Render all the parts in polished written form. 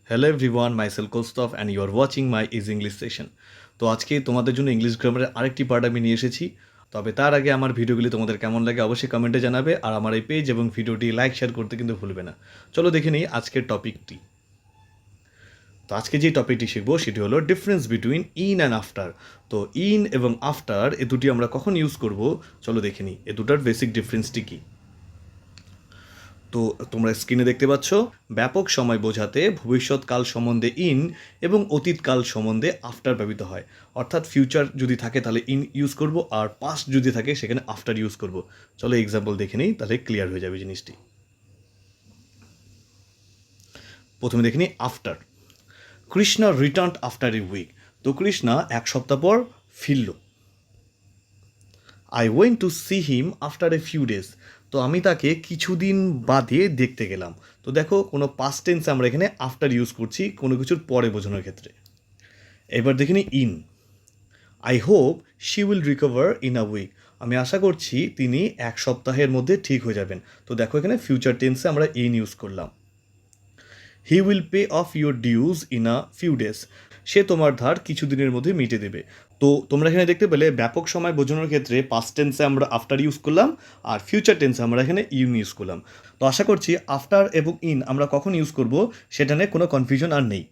Hello everyone, myself কোস্তফ and you are watching my is English session. তো আজকে তোমাদের জন্য ইংলিশ গ্রামারের আরেকটি পার্ট আমি নিয়ে এসেছি। তবে তার আগে আমার ভিডিওগুলি তোমাদের কেমন লাগে অবশ্যই কমেন্টে জানাবে, আর আমার এই পেজ এবং ভিডিওটি লাইক শেয়ার করতে কিন্তু ভুলবে না। চলো দেখে নিই আজকের টপিকটি। তো আজকে যে টপিকটি শিখবো সেটি হলো difference between in and after. তো ইন এবং আফটার এ দুটি আমরা কখন ইউজ করব, চলো দেখে নিই এ দুটার বেসিক ডিফারেন্সটি কী। তো তোমরা স্ক্রিনে দেখতে পাচ্ছ, ব্যাপক সময় বোঝাতে ভবিষ্যৎকাল সম্বন্ধে ইন এবং অতীতকাল সম্বন্ধে আফটার ব্যবহৃত হয়। অর্থাৎ ফিউচার যদি থাকে তাহলে ইন ইউজ করব, আর পাস্ট যদি থাকে সেখানে আফটার ইউজ করব। চলো এক্সাম্পল দেখে নিই, তাহলে ক্লিয়ার হয়ে যাবে জিনিসটি। প্রথমে দেখে নিই after. Krishna return after a week. তো কৃষ্ণা এক সপ্তাহ পর ফিরল। I went to see him after a few days. তো আমি তাকে কিছুদিন বাদে দেখতে গেলাম। তো দেখো, কোনো পাস্ট টেন্সে আমরা এখানে আফটার ইউজ করছি কোনো কিছুর পরে বোঝানোর ক্ষেত্রে। এবার দেখে নিই in. I hope she will recover in a week. আমি আশা করছি তিনি এক সপ্তাহের মধ্যে ঠিক হয়ে যাবেন। তো দেখো, এখানে ফিউচার টেন্সে আমরা ইন ইউজ করলাম। He will pay off your dues in a few days. সে তোমার ধার কিছুদিনের মধ্যে মিটে দেবে। তো তোমরা এখানে দেখতে পেলে ব্যাপক সময় বোঝানোর ক্ষেত্রে পাস্ট টেন্সে আমরা আফটার ইউজ করলাম, আর ফিউচার টেন্সে আমরা এখানে ইন ইউজ করলাম। তো আশা করছি আফটার এবং ইন আমরা কখন ইউজ করব সেটা নিয়ে কোনো কনফিউশন আর নেই।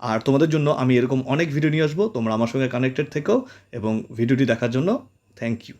আর তোমাদের জন্য আমি এরকম অনেক ভিডিও নিয়ে আসবো, তোমরা আমার সঙ্গে কানেক্টেড থেকো, এবং ভিডিওটি দেখার জন্য থ্যাংক ইউ।